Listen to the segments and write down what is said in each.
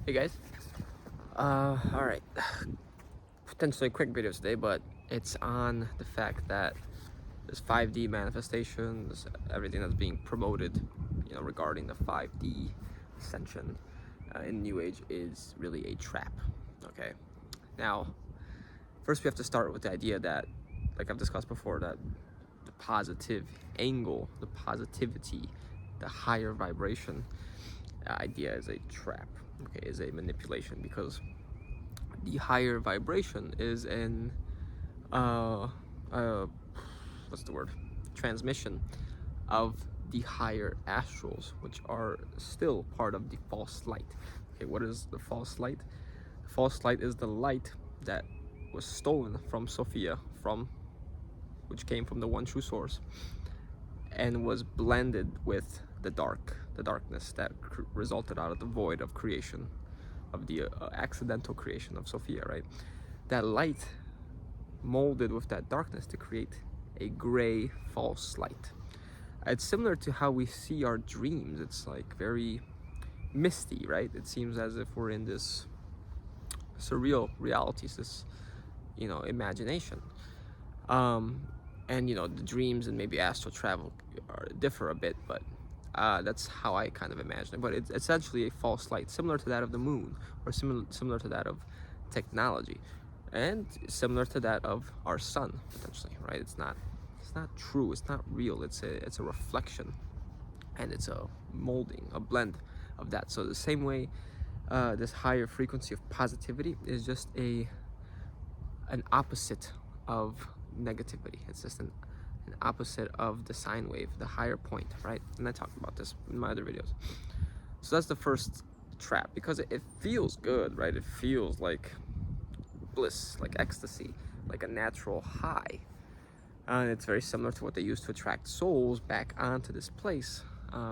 Hey guys, all right, potentially a quick video today, but it's on the fact that this 5D manifestations, everything that's being promoted, regarding the 5D ascension in New Age is really a trap. Okay, now first we have to start with the idea that, like I've discussed before, that the positive angle, the positivity, the higher vibration idea is a trap. Okay, is a manipulation, because the higher vibration is an uh, what's the word, transmission of the higher astrals, which are still part of the false light. Okay, what is the false light? The false light is the light that was stolen from Sophia, which came from the one true source, and was blended with the darkness that resulted out of the void of creation, of the accidental creation of Sophia, right? That light molded with that darkness to create a gray false light. It's similar to how we see our dreams. It's like very misty, right? It seems as if we're in this surreal realities, this imagination. And the dreams and maybe astral travel differ a bit, but that's how I kind of imagine it. But it's essentially a false light, similar to that of the moon, or similar to that of technology, and similar to that of our sun, potentially, right? It's not true, it's not real, it's a reflection, and it's a molding, a blend of that. So the same way, this higher frequency of positivity is just an opposite of negativity. It's just an opposite of the sine wave, the higher point, right? And I talked about this in my other videos. So that's the first trap, because it feels good, right? It feels like bliss, like ecstasy, like a natural high. And it's very similar to what they use to attract souls back onto this place,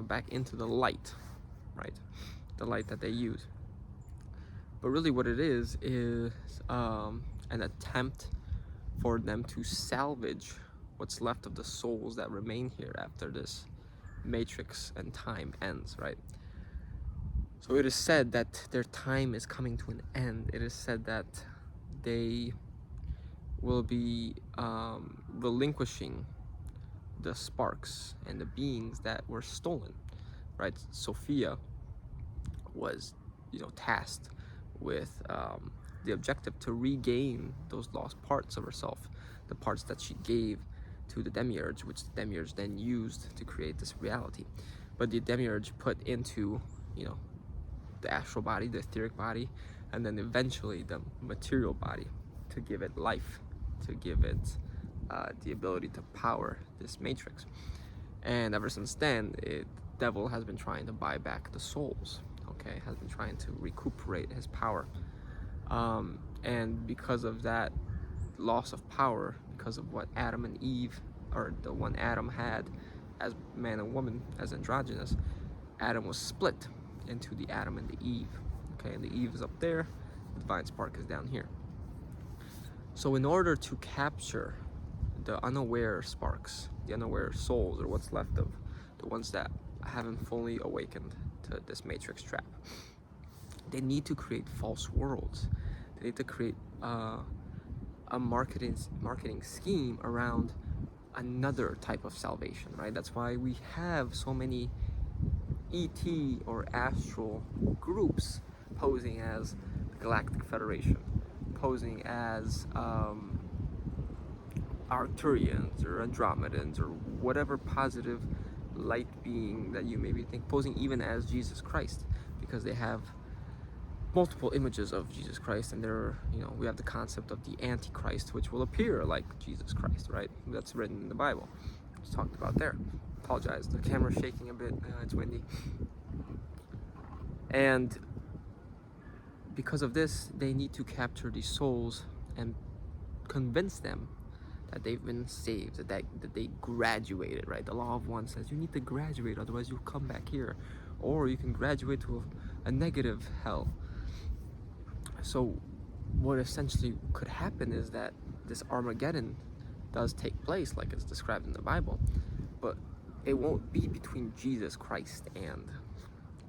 back into the light, right? The light that they use. But really what it is an attempt for them to salvage what's left of the souls that remain here after this matrix and time ends, right? So it is said that their time is coming to an end. It is said that they will be relinquishing the sparks and the beings that were stolen, right? Sophia was, tasked with the objective to regain those lost parts of herself, the parts that she gave to the demiurge, which the demiurge then used to create this reality. But the demiurge put into, the astral body, the etheric body, and then eventually the material body, to give it life, to give it the ability to power this matrix. And ever since then, the devil has been trying to buy back the souls, okay? Has been trying to recuperate his power. And because of that loss of power, because of what Adam and Eve, or the one Adam had as man and woman, as androgynous, Adam was split into the Adam and the Eve, okay? And the Eve is up there, the divine spark is down here. So in order to capture the unaware sparks, the unaware souls, or what's left of the ones that haven't fully awakened to this matrix trap, they need to create false worlds. They need to create a marketing scheme around another type of salvation, right? That's why we have so many ET or astral groups posing as the Galactic Federation, posing as Arcturians or Andromedans or whatever positive light being that you maybe think, posing even as Jesus Christ, because they have multiple images of Jesus Christ, and there, we have the concept of the Antichrist, which will appear like Jesus Christ, right? That's written in the Bible. It's talked about there. Apologize, the camera's shaking a bit. It's windy. And because of this, they need to capture these souls and convince them that they've been saved, that they graduated, right? The law of one says you need to graduate, otherwise you'll come back here, or you can graduate to a negative hell. So what essentially could happen is that this Armageddon does take place like it's described in the Bible, but it won't be between Jesus Christ and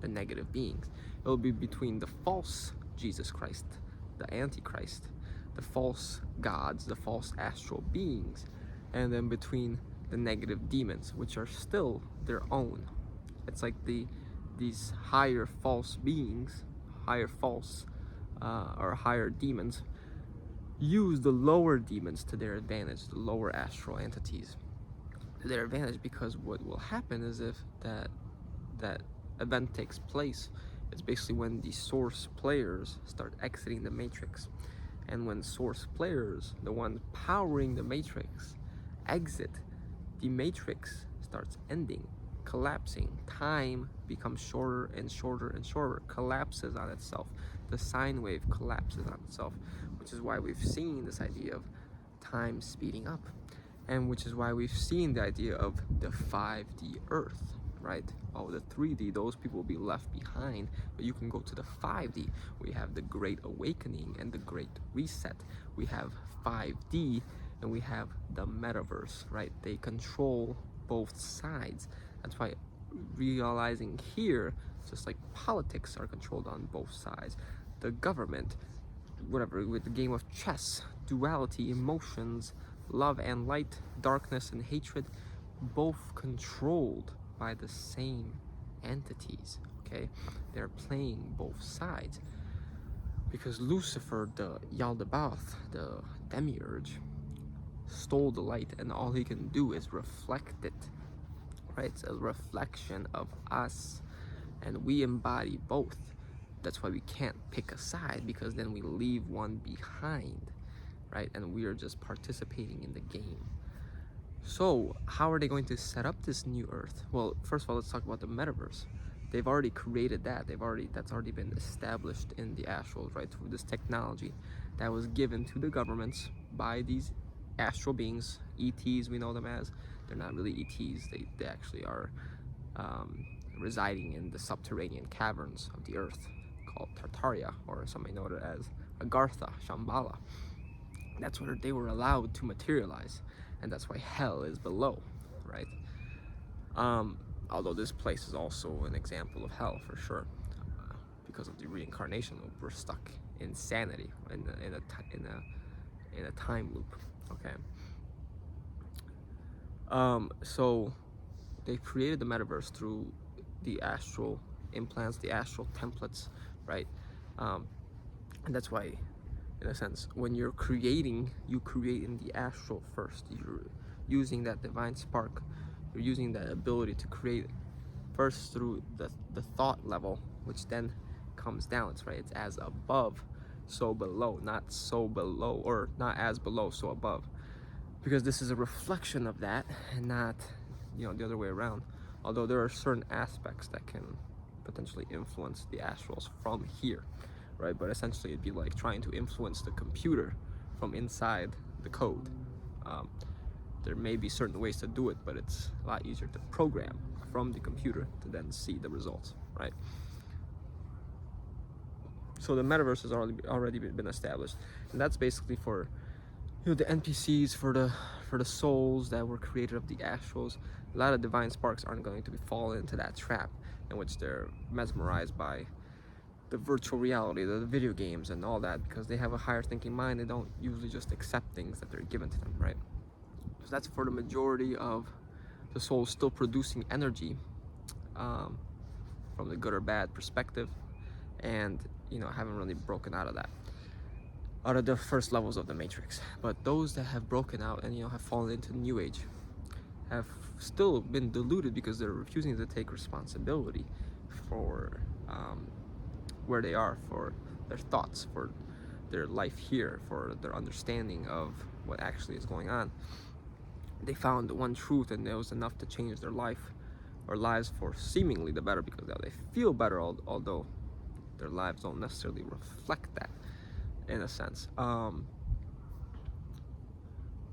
the negative beings. It will be between the false Jesus Christ, the Antichrist, the false gods, the false astral beings, and then between the negative demons, which are still their own. It's like these higher false beings, higher false or higher demons, use the lower demons to their advantage, the lower astral entities to their advantage, because what will happen is if that event takes place, it's basically when the source players start exiting the matrix. And when source players, the ones powering the matrix, exit, the matrix starts ending, collapsing. Time becomes shorter and shorter and shorter, collapses on itself. The sine wave collapses on itself, which is why we've seen this idea of time speeding up, and which is why we've seen the idea of the 5D Earth, right? Oh, the 3D, those people will be left behind, but you can go to the 5D. We have the Great Awakening and the Great Reset. We have 5D and we have the metaverse, right? They control both sides. That's why realizing here, just like politics are controlled on both sides, the government, whatever, with the game of chess, duality, emotions, love and light, darkness and hatred, both controlled by the same entities. Okay, they're playing both sides, because Lucifer, the Yaldabaoth, the demiurge, stole the light, and all he can do is reflect it, right? It's a reflection of us, and we embody both. That's why we can't pick a side, because then we leave one behind, right? And we are just participating in the game. So how are they going to set up this new Earth? Well, first of all, let's talk about the metaverse. They've already created that. That's already been established in the astrals, right? Through this technology that was given to the governments by these astral beings, ETs we know them as. They're not really ETs. They actually are residing in the subterranean caverns of the Earth, called Tartaria, or some may know it as Agartha, Shambhala. That's where they were allowed to materialize, and that's why hell is below, right? Although this place is also an example of hell for sure, because of the reincarnation loop. We're stuck in sanity, in a time loop. Okay. So they created the metaverse through the astral implants, the astral templates, right? And that's why, in a sense, when you're creating, you create in the astral first. You're using that divine spark. You're using that ability to create first through the thought level, which then comes down. It's right. It's as above, so below, not so below, or not as below, so above. Because this is a reflection of that, and not, the other way around. Although there are certain aspects that can potentially influence the astrals from here, right? But essentially it'd be like trying to influence the computer from inside the code. There may be certain ways to do it, but it's a lot easier to program from the computer to then see the results, right? So the metaverse has already been established, and that's basically for the NPCs, for the souls that were created of the astrals. A lot of divine sparks aren't going to fall into that trap in which they're mesmerized by the virtual reality, the video games and all that, because they have a higher thinking mind. They don't usually just accept things that they're given to them, right? So that's for the majority of the souls still producing energy from the good or bad perspective, and haven't really broken out of the first levels of the matrix. But those that have broken out and have fallen into the new age have still been deluded, because they're refusing to take responsibility for where they are, for their thoughts, for their life here, for their understanding of what actually is going on. They found one truth, and it was enough to change their life or lives for seemingly the better, because now they feel better, although their lives don't necessarily reflect that, in a sense.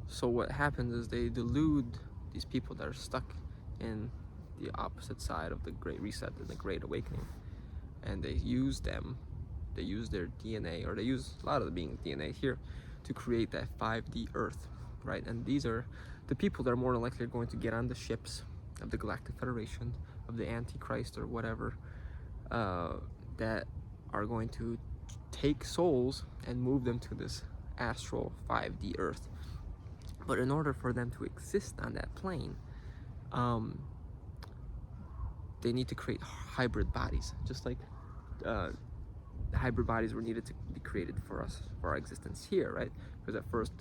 So what happens is they delude these people that are stuck in the opposite side of the Great Reset and the Great Awakening, and they use their DNA, or they use a lot of the being DNA here, to create that 5D Earth, right? And these are the people that are more than likely going to get on the ships of the Galactic Federation, of the Antichrist or whatever, that are going to take souls and move them to this astral 5D earth. But in order for them to exist on that plane, they need to create hybrid bodies, just like hybrid bodies were needed to be created for us, for our existence here, right? Because at first,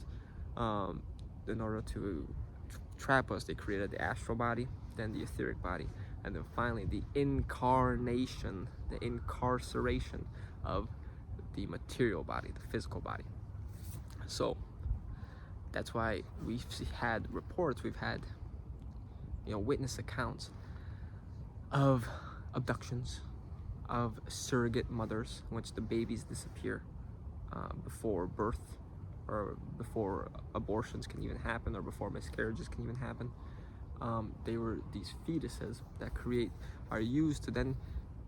in order to trap us, they created the astral body, then the etheric body, and then finally the incarnation, the incarceration of the material body, the physical body. So that's why we've had reports, we've had, witness accounts of abductions, of surrogate mothers in which the babies disappear before birth, or before abortions can even happen, or before miscarriages can even happen. They were these fetuses that are used to then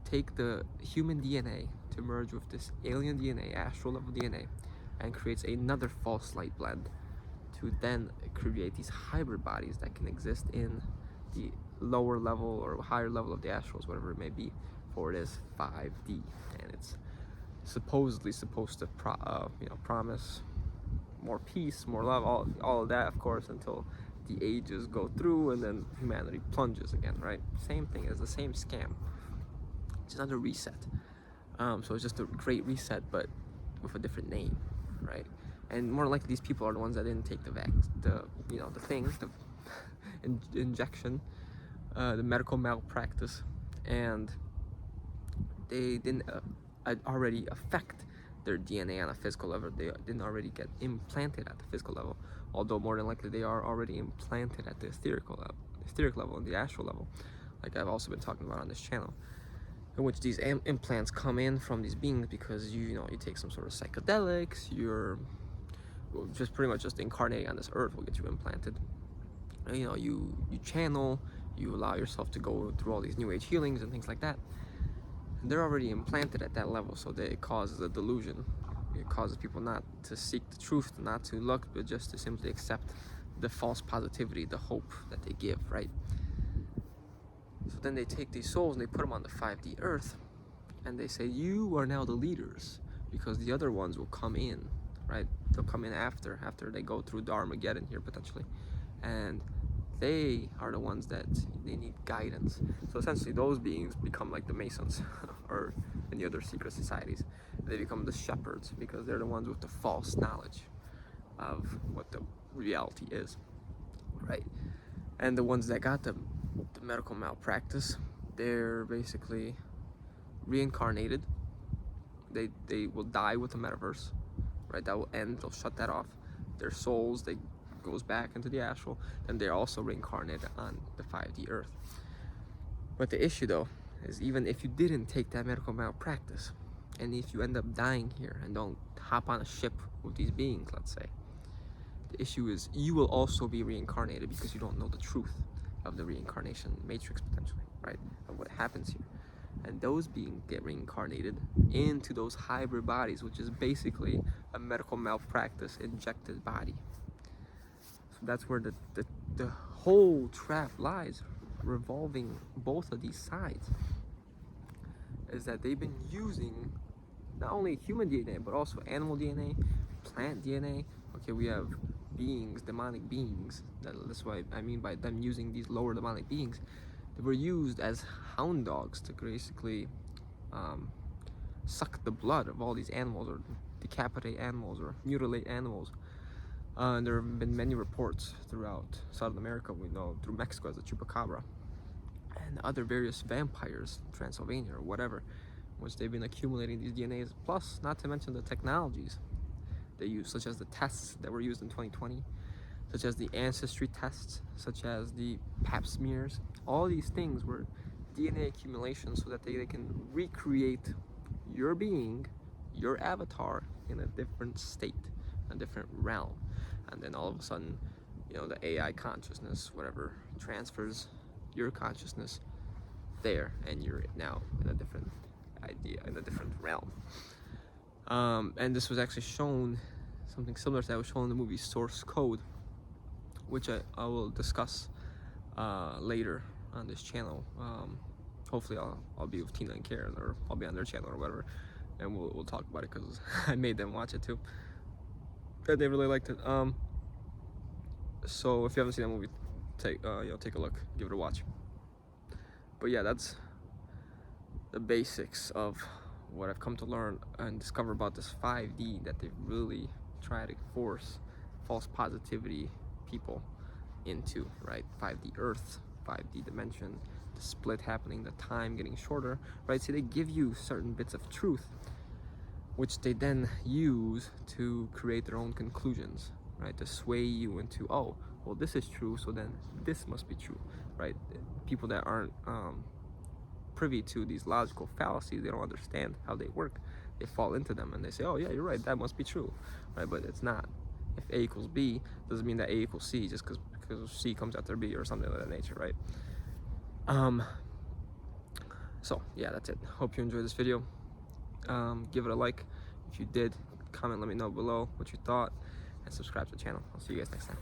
take the human DNA to merge with this alien DNA, astral level DNA, and creates another false light blend to then create these hybrid bodies that can exist in the lower level or higher level of the astrals, whatever it may be, for it is 5D, and it's supposedly supposed to promise more peace, more love, all of that, of course, until the ages go through and then humanity plunges again, right? Same thing, it's the same scam. It's another reset. So it's just a great reset, but with a different name, right? And more likely, these people are the ones that didn't take the injection, the medical malpractice, and they didn't already affect their DNA on a physical level. They didn't already get implanted at the physical level, although more than likely they are already implanted at the etheric level and the astral level, like I've also been talking about on this channel, in which these implants come in from these beings because you take some sort of psychedelics, you're just pretty much just incarnating on this earth will get you implanted. You channel, you allow yourself to go through all these new age healings and things like that. And they're already implanted at that level, so it causes a delusion. It causes people not to seek the truth, not to look, but just to simply accept the false positivity, the hope that they give, right? So then they take these souls and they put them on the 5D earth, and they say, you are now the leaders, because the other ones will come in, right? They'll come in after they go through the Armageddon here, potentially. And they are the ones that they need guidance. So essentially those beings become like the Masons or any other secret societies. They become the shepherds because they're the ones with the false knowledge of what the reality is, right? And the ones that got the medical malpractice, they're basically reincarnated. They will die with the metaverse, right? That will end, they'll shut that off. Their souls, goes back into the astral, and they're also reincarnated on the 5D earth. But the issue though is, even if you didn't take that medical malpractice, and if you end up dying here and don't hop on a ship with these beings, let's say, the issue is you will also be reincarnated because you don't know the truth of the reincarnation matrix, potentially, right? Of what happens here. And those beings get reincarnated into those hybrid bodies, which is basically a medical malpractice injected body. So that's where the whole trap lies, revolving both of these sides, is that they've been using not only human DNA, but also animal DNA, plant DNA. Okay, we have beings, demonic beings. That's what I mean by them using these lower demonic beings. They were used as hound dogs to basically suck the blood of all these animals, or decapitate animals, or mutilate animals. And there have been many reports throughout South America, we know through Mexico as the chupacabra, and other various vampires, Transylvania or whatever, which they've been accumulating these DNAs, plus not to mention the technologies they use, such as the tests that were used in 2020, such as the ancestry tests, such as the pap smears. All these things were DNA accumulation so that they can recreate your being, your avatar, in a different state, a different realm. And then all of a sudden, the AI consciousness, whatever, transfers your consciousness there, and you're now in a different idea, in a different realm. And this was actually shown, something similar to that was shown in the movie Source Code, which I will discuss later on this channel. hopefully I'll be with Tina and Karen, or I'll be on their channel or whatever, and we'll talk about it, because I made them watch it too, and they really liked it. So if you haven't seen that movie, take a look, give it a watch. But yeah, that's the basics of what I've come to learn and discover about this 5D that they really try to force false positivity people into, right? 5D Earth, 5D dimension, the split happening, the time getting shorter, right? So they give you certain bits of truth, which they then use to create their own conclusions, right? To sway you into, oh, well, this is true, so then this must be true, right? People that aren't privy to these logical fallacies, they don't understand how they work. They fall into them and they say, oh yeah, you're right, that must be true, right? But it's not. If A equals B, doesn't mean that A equals C just because C comes after B or something of that nature, right? So yeah, that's it. Hope you enjoyed this video. Give it a like if you did. Comment, let me know below what you thought, and subscribe to the channel. I'll see you guys next time.